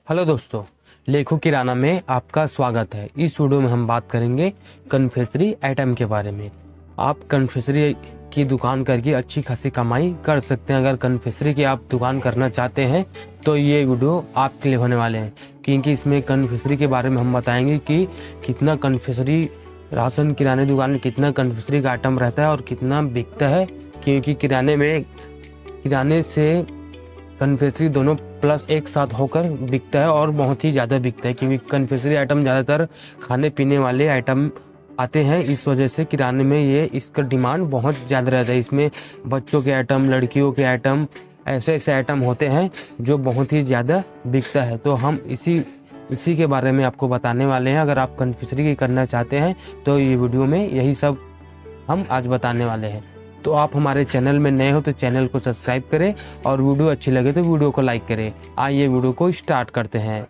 Hello दोस्तों, लेखो किराना में आपका स्वागत है। इस वीडियो में हम बात करेंगे कन्फेक्शनरी आइटम के बारे में। आप कन्फेक्शनरी की दुकान करके अच्छी खासी कमाई कर सकते हैं। अगर कन्फेक्शनरी की आप दुकान करना चाहते हैं तो ये वीडियो आपके लिए होने वाले हैं, क्योंकि इसमें कन्फेक्शनरी के बारे में हम बताएंगे कि कितना कन्फेक्शनरी राशन किराने दुकान में कितना कन्फेक्शनरी का आइटम रहता है और कितना बिकता है। क्योंकि किराने से कन्फेक्शनरी दोनों प्लस एक साथ होकर बिकता है और बहुत ही ज़्यादा बिकता है, क्योंकि कन्फेक्शनरी आइटम ज़्यादातर खाने पीने वाले आइटम आते हैं। इस वजह से किराने में इसका डिमांड बहुत ज़्यादा रहता है। इसमें बच्चों के आइटम, लड़कियों के आइटम, ऐसे ऐसे आइटम होते हैं जो बहुत ही ज़्यादा बिकता है। तो हम इसी के बारे में आपको बताने वाले हैं। अगर आप कन्फेक्शनरी करना चाहते हैं तो ये वीडियो में यही सब हम आज बताने वाले हैं। तो आप हमारे चैनल में नए हो तो चैनल को सब्सक्राइब करें और वीडियो अच्छी लगे तो वीडियो को लाइक करें। आइए वीडियो को स्टार्ट करते हैं।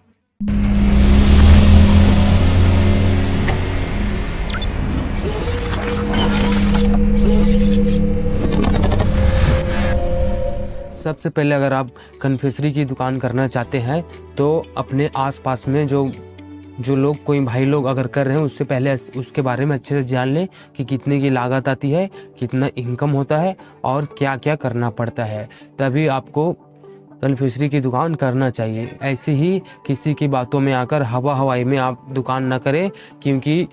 सबसे पहले अगर आप कन्फेक्शनरी की दुकान करना चाहते हैं तो अपने आसपास में जो लोग, कोई भाई लोग अगर कर रहे हैं, उससे पहले उसके बारे में अच्छे से जान लें कि कितने की लागत आती है, कितना इनकम होता है और क्या क्या करना पड़ता है। तभी आपको कन्फेक्शनरी की दुकान करना चाहिए। ऐसे ही किसी की बातों में आकर हवाई में आप दुकान न करें, क्योंकि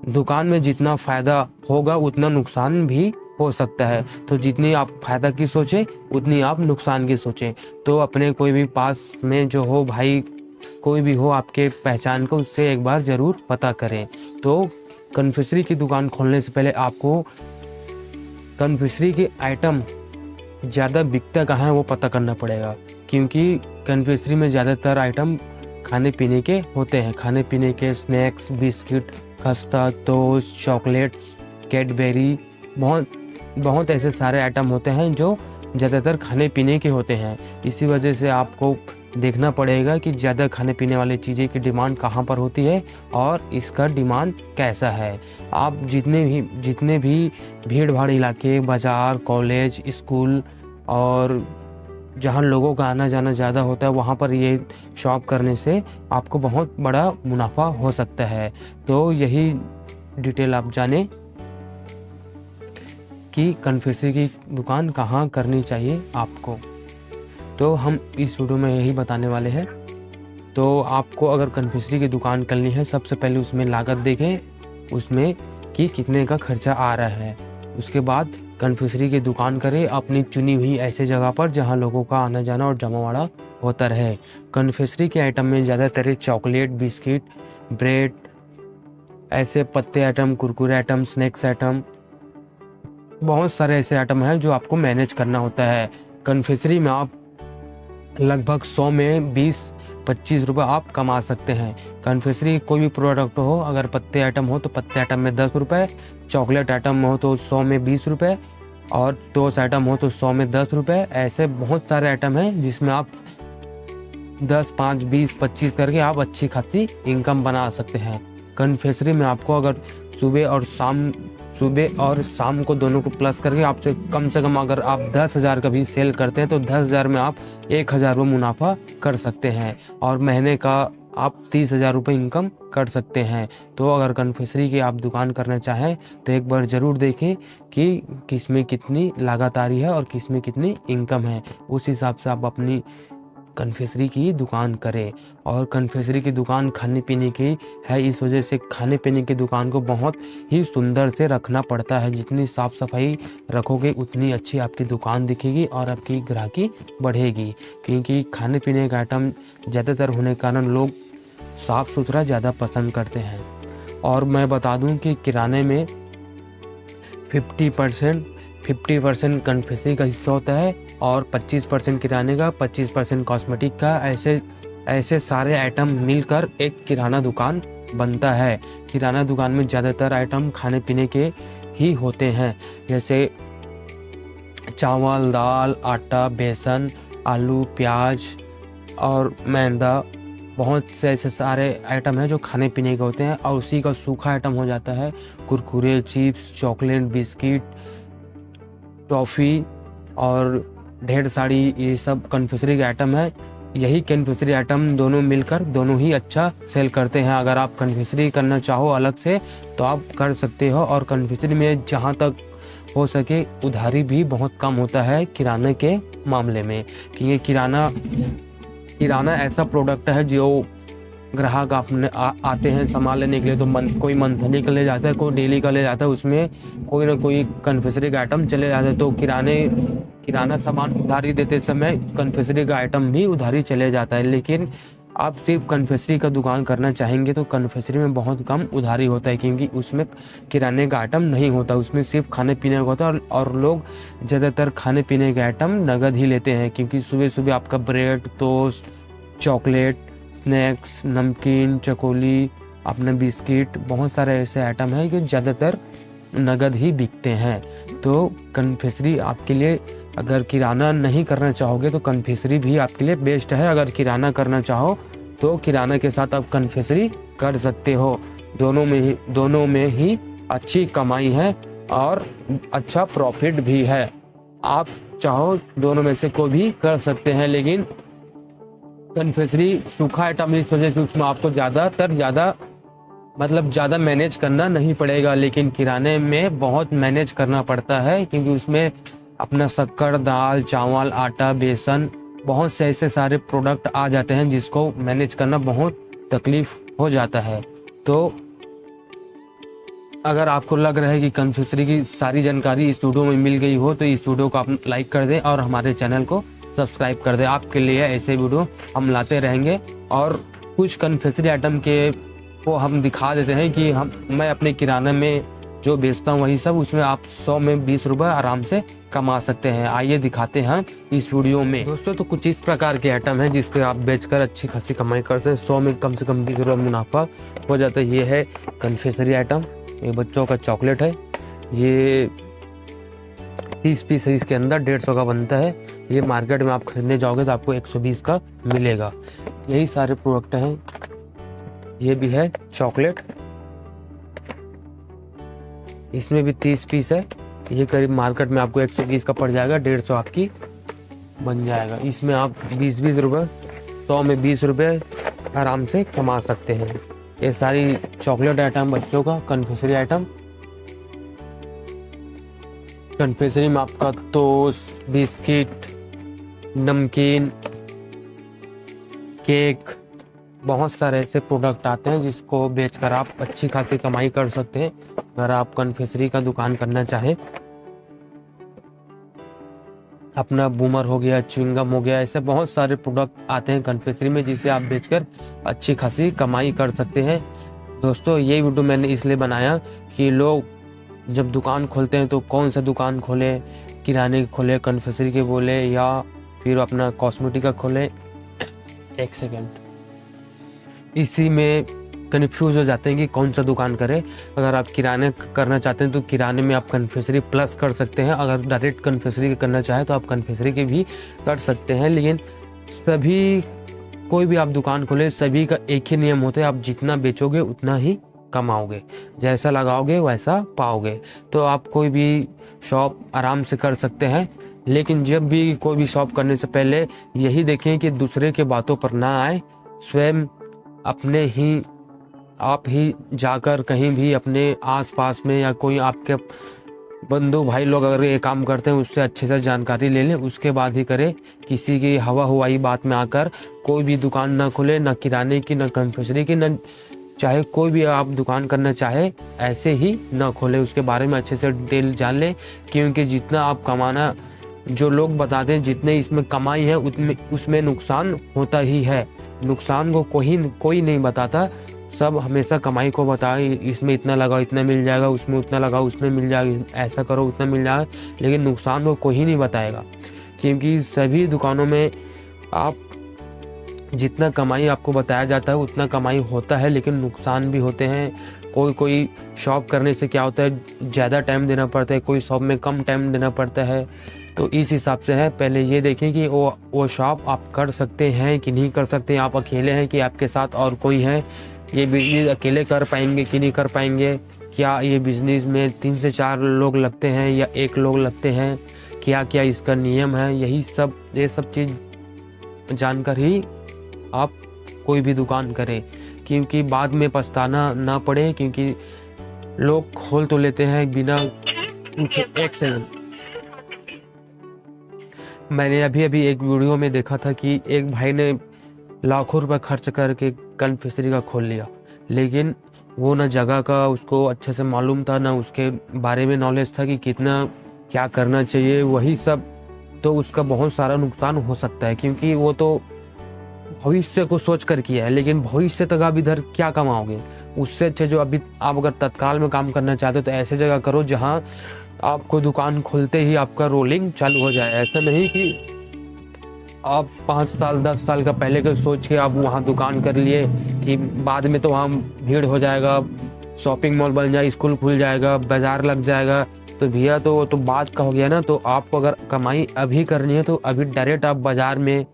दुकान में जितना फ़ायदा होगा उतना नुकसान भी हो सकता है। तो जितनी आप फ़ायदा की सोचें उतनी आप नुकसान की सोचें। तो अपने कोई भी पास में जो हो, भाई कोई भी हो आपके पहचान को, उससे एक बार ज़रूर पता करें। तो कन्फेक्शनरी की दुकान खोलने से पहले आपको कन्फेक्शनरी के आइटम ज़्यादा बिकता कहाँ है वो पता करना पड़ेगा, क्योंकि कन्फेक्शनरी में ज़्यादातर आइटम खाने पीने के होते हैं। खाने पीने के स्नैक्स, बिस्किट, खस्ता, टोस्ट, चॉकलेट, कैडबेरी, बहुत ऐसे सारे आइटम होते हैं जो ज़्यादातर खाने पीने के होते हैं। इसी वजह से आपको देखना पड़ेगा कि ज़्यादा खाने पीने वाली चीज़ें की डिमांड कहाँ पर होती है और इसका डिमांड कैसा है। आप जितने भी भीड़ भाड़ इलाके, बाज़ार, कॉलेज, स्कूल और जहाँ लोगों का आना जाना ज़्यादा होता है, वहाँ पर ये शॉप करने से आपको बहुत बड़ा मुनाफा हो सकता है। तो यही डिटेल आप जानें कि कन्फेक्शनरी की दुकान कहाँ करनी चाहिए आपको। तो हम इस वीडियो में यही बताने वाले हैं। तो आपको अगर कन्फेक्शनरी की दुकान करनी है, सबसे पहले उसमें लागत देखें, उसमें कि कितने का खर्चा आ रहा है। उसके बाद कन्फेक्शनरी की दुकान करें अपनी चुनी हुई ऐसे जगह पर जहां लोगों का आना जाना और जमावड़ा होता रहे। कन्फेक्शनरी के आइटम में ज़्यादातर चॉकलेट, बिस्किट, ब्रेड, ऐसे पत्ते item, Kurkure item, snacks item, बहुत सारे ऐसे आइटम हैं जो आपको मैनेज करना होता है। कन्फेक्शनरी में आप लगभग 100 में 20-25 रुपये आप कमा सकते हैं। कन्फेक्शनरी कोई भी प्रोडक्ट हो, अगर पत्ते आइटम हो तो पत्ते आइटम में 10 रुपये, चॉकलेट आइटम हो तो 100 में 20 रुपये और टोस्ट आइटम हो तो 100 में 10 रुपये। ऐसे बहुत सारे आइटम हैं जिसमें आप 10, 5, 20, 25 करके आप अच्छी खासी इनकम बना सकते हैं। कन्फेक्शनरी में आपको अगर सुबह और शाम को दोनों को प्लस करके आपसे कम से कम अगर आप 10,000 का भी सेल करते हैं तो 10,000 में आप 1,000 रुपये मुनाफा कर सकते हैं और महीने का आप 30,000 रुपये इनकम कर सकते हैं। तो अगर कन्फेक्शनरी की आप दुकान करना चाहें तो एक बार ज़रूर देखें कि किस में कितनी लागत आ रही है और किस में कितनी इनकम है। उस हिसाब से आप अपनी कन्फेक्शनरी की दुकान करें। और कन्फेक्शनरी की दुकान खाने पीने की है, इस वजह से खाने पीने की दुकान को बहुत ही सुंदर से रखना पड़ता है। जितनी साफ़ सफाई रखोगे उतनी अच्छी आपकी दुकान दिखेगी और आपकी ग्राहकी बढ़ेगी, क्योंकि खाने पीने का आइटम ज़्यादातर होने के कारण लोग साफ़ सुथरा ज़्यादा पसंद करते हैं। और मैं बता दूं कि किराने में 50% कन्फेक्शनरी का हिस्सा होता है और 25% किराने का, 25% कॉस्मेटिक का। ऐसे सारे आइटम मिलकर एक किराना दुकान बनता है। किराना दुकान में ज़्यादातर आइटम खाने पीने के ही होते हैं, जैसे चावल, दाल, आटा, बेसन, आलू, प्याज और मैदा। बहुत से ऐसे सारे आइटम हैं जो खाने पीने के होते हैं। और उसी का सूखा आइटम हो जाता है Kurkure, chips, chocolate, biscuit, toffee और ढेर सारी ये सब कन्फेक्शनरी के आइटम है। यही कन्फेक्शनरी आइटम दोनों मिलकर दोनों ही अच्छा सेल करते हैं। अगर आप कन्फेक्शनरी करना चाहो अलग से तो आप कर सकते हो। और कन्फेक्शनरी में जहाँ तक हो सके उधारी भी बहुत कम होता है किराने के मामले में, क्योंकि किराना ऐसा प्रोडक्ट है जो ग्राहक अपने आते हैं सामान लेने के लिए, तो कोई मंथली का ले जाता है, कोई डेली का ले जाता है, उसमें कोई ना कोई कन्फेक्शनरी का आइटम चले जाते हैं। तो किराना सामान उधारी देते समय कन्फेक्शनरी का आइटम भी उधारी चले जाता है। लेकिन आप सिर्फ कन्फेक्शनरी का दुकान करना चाहेंगे तो कन्फेक्शनरी में बहुत कम उधारी होता है, क्योंकि उसमें किराने का आइटम नहीं होता, उसमें सिर्फ खाने पीने का होता है। और लोग ज़्यादातर खाने पीने के आइटम नगद ही लेते हैं, क्योंकि सुबह सुबह आपका ब्रेड, टोस्ट, चॉकलेट, स्नैक्स, नमकीन, चकोली, अपना बिस्किट, बहुत सारे ऐसे आइटम हैं कि ज़्यादातर नगद ही बिकते हैं। तो कन्फेक्शनरी आपके लिए, अगर किराना नहीं करना चाहोगे तो कन्फेक्शनरी भी आपके लिए बेस्ट है। अगर किराना करना चाहो तो किराना के साथ आप कन्फेक्शनरी कर सकते हो। दोनों में ही अच्छी कमाई है और अच्छा प्रॉफिट भी है। आप चाहो दोनों में से कोई भी कर सकते हैं, लेकिन कन्फेक्शनरी सूखा आइटम इस वजह से उसमें आपको ज़्यादा मैनेज करना नहीं पड़ेगा। लेकिन किराने में बहुत मैनेज करना पड़ता है, क्योंकि उसमें अपना शक्कर, दाल, चावल, आटा, बेसन, बहुत से ऐसे सारे प्रोडक्ट आ जाते हैं जिसको मैनेज करना बहुत तकलीफ हो जाता है। तो अगर आपको लग रहा है कि कन्फेक्शनरी की सारी जानकारी इस वीडियो में मिल गई हो तो इस वीडियो को आप लाइक कर दें और हमारे चैनल को सब्सक्राइब कर दें। आपके लिए ऐसे वीडियो हम लाते रहेंगे। और कुछ कन्फेक्शनरी आइटम के को हम दिखा देते हैं कि मैं अपने किराने में जो बेचता हूँ वही सब, उसमें आप 100 में 20 रुपये आराम से कमा सकते हैं। आइए दिखाते हैं इस वीडियो में। दोस्तों, तो कुछ इस प्रकार के आइटम हैं जिसको आप बेचकर अच्छी खासी कमाई कर सकते हैं। 100 में कम से कम 20 रुपये मुनाफा हो जाता है। ये है कन्फेक्शनरी आइटम, ये बच्चों का चॉकलेट है, ये 30 पीस है, इसके अंदर 150 का बनता है। ये मार्केट में आप खरीदने जाओगे तो आपको 120 का मिलेगा। यही सारे प्रोडक्ट हैं। ये भी है चॉकलेट, इसमें भी 30 पीस है। ये करीब मार्केट में आपको 120 का पड़ जाएगा, 150 आपकी बन जाएगा। इसमें आप 20-20 रुपये, 100 में 20 रुपये आराम से कमा सकते हैं। ये सारी चॉकलेट आइटम बच्चों का कन्फेक्शनरी आइटम। कन्फेक्शनरी में आपका टोस्ट, बिस्किट, नमकीन, केक, बहुत सारे ऐसे प्रोडक्ट आते हैं जिसको बेचकर आप अच्छी खासी कमाई कर सकते हैं। अगर आप कन्फेक्शनरी का दुकान करना चाहें, अपना बूमर हो गया, च्युइंगम हो गया, ऐसे बहुत सारे प्रोडक्ट आते हैं कन्फेक्शनरी में जिसे आप बेचकर अच्छी खासी कमाई कर सकते हैं। दोस्तों, ये वीडियो मैंने इसलिए बनाया कि लोग जब दुकान खोलते हैं तो कौन सा दुकान खोले, किराने की खोले, कन्फेक्शनरी के बोले, या फिर अपना कॉस्मेटिक का खोले। एक सेकेंड, इसी में कन्फ्यूज हो जाते हैं कि कौन सा दुकान करें। अगर आप किराने करना चाहते हैं तो किराने में आप कन्फेक्शनरी प्लस कर सकते हैं। अगर डायरेक्ट कन्फेक्शनरी करना चाहें तो आप कन्फेक्शनरी के भी कर सकते हैं। लेकिन कोई भी आप दुकान खोलें, सभी का एक ही नियम होता है, आप जितना बेचोगे उतना ही कमाओगे, जैसा लगाओगे वैसा पाओगे। तो आप कोई भी शॉप आराम से कर सकते हैं। लेकिन जब भी कोई भी शॉप करने से पहले यही देखें कि दूसरे के बातों पर ना आए। स्वयं आप ही जाकर कहीं भी अपने आसपास में या कोई आपके बंधु भाई लोग अगर ये काम करते हैं उससे अच्छे से जानकारी ले लें, उसके बाद ही करें। किसी की हवा हुआई बात में आकर कोई भी दुकान ना खोले, ना किराने की, ना कन्फेक्शनरी की, ना चाहे कोई भी आप दुकान करना चाहे ऐसे ही ना खोले। उसके बारे में अच्छे से डिटेल जान लें, क्योंकि जितना आप कमाना, जो लोग बताते हैं जितने इसमें कमाई है उसमें नुकसान होता ही है। नुकसान को कोई नहीं बताता, सब हमेशा कमाई को बताए, इसमें इतना लगाओ इतना मिल जाएगा, उसमें उतना लगाओ उसमें मिल जाएगा, ऐसा करो उतना मिल जाएगा। लेकिन नुकसान को कोई नहीं बताएगा, क्योंकि सभी दुकानों में आप जितना कमाई आपको बताया जाता है उतना कमाई होता है, लेकिन नुकसान भी होते हैं। कोई शॉप करने से क्या होता है, ज़्यादा टाइम देना पड़ता है, कोई शॉप में कम टाइम देना पड़ता है। तो इस हिसाब से है, पहले ये देखें कि वो शॉप आप कर सकते हैं कि नहीं कर सकते। आप अकेले हैं कि आपके साथ और कोई है, ये बिजनेस अकेले कर पाएंगे कि नहीं कर पाएंगे, क्या ये बिजनेस में 3 से 4 लोग लगते हैं या 1 लोग लगते हैं, क्या क्या इसका नियम है, ये सब चीज़ जानकर ही आप कोई भी दुकान करें, क्योंकि बाद में पछताना ना पड़े, क्योंकि लोग खोल तो लेते हैं बिना कुछ। एक सेकंड, मैंने अभी एक वीडियो में देखा था कि एक भाई ने लाखों रुपए खर्च करके कन्फेक्शनरी का खोल लिया, लेकिन वो ना जगह का उसको अच्छे से मालूम था, ना उसके बारे में नॉलेज था कि कितना क्या करना चाहिए, वही सब। तो उसका बहुत सारा नुकसान हो सकता है, क्योंकि वो तो भविष्य को सोच कर किया है, लेकिन भविष्य तक आप इधर क्या कमाओगे। उससे अच्छे जो अभी आप अगर तत्काल में काम करना चाहते हो तो ऐसे जगह करो जहाँ आपको दुकान खोलते ही आपका रोलिंग चालू हो जाए। ऐसा नहीं कि आप 5 साल 10 साल का पहले का सोच के आप वहाँ दुकान कर लिए कि बाद में तो वहाँ भीड़ हो जाएगा, शॉपिंग मॉल बन जाए, स्कूल खुल जाएगा, बाजार लग जाएगा, तो भैया तो वो तो बात का हो गया ना। तो आपको अगर कमाई अभी करनी है तो अभी डायरेक्ट आप बाजार में,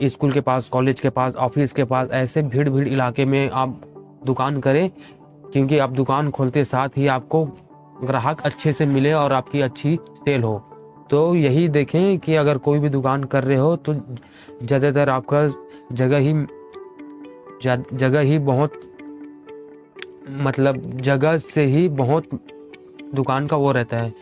स्कूल के पास, कॉलेज के पास, ऑफिस के पास, ऐसे भीड़ इलाके में आप दुकान करें, क्योंकि आप दुकान खोलते साथ ही आपको ग्राहक अच्छे से मिले और आपकी अच्छी सेल हो। तो यही देखें कि अगर कोई भी दुकान कर रहे हो तो ज़्यादातर आपका जगह ही बहुत, मतलब जगह से ही बहुत दुकान का वो रहता है,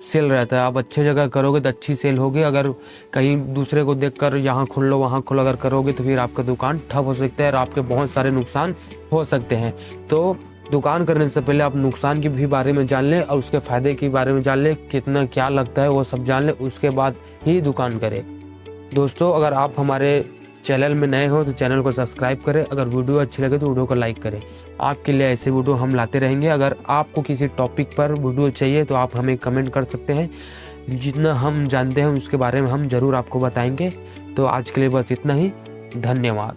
सेल रहता है। आप अच्छे जगह करोगे तो अच्छी सेल होगी। अगर कहीं दूसरे को देखकर यहाँ खोल लो वहाँ खोलो अगर करोगे तो फिर आपका दुकान ठप हो सकता है और आपके बहुत सारे नुकसान हो सकते हैं। तो दुकान करने से पहले आप नुकसान के भी बारे में जान लें और उसके फ़ायदे के बारे में जान लें, कितना क्या लगता है वो सब जान लें, उसके बाद ही दुकान करें। दोस्तों, अगर आप हमारे चैनल में नए हो तो चैनल को सब्सक्राइब करें। अगर वीडियो अच्छी लगे तो वीडियो को लाइक करें। आपके लिए ऐसे वीडियो हम लाते रहेंगे। अगर आपको किसी टॉपिक पर वीडियो चाहिए तो आप हमें कमेंट कर सकते हैं, जितना हम जानते हैं उसके बारे में हम ज़रूर आपको बताएंगे। तो आज के लिए बस इतना ही, धन्यवाद।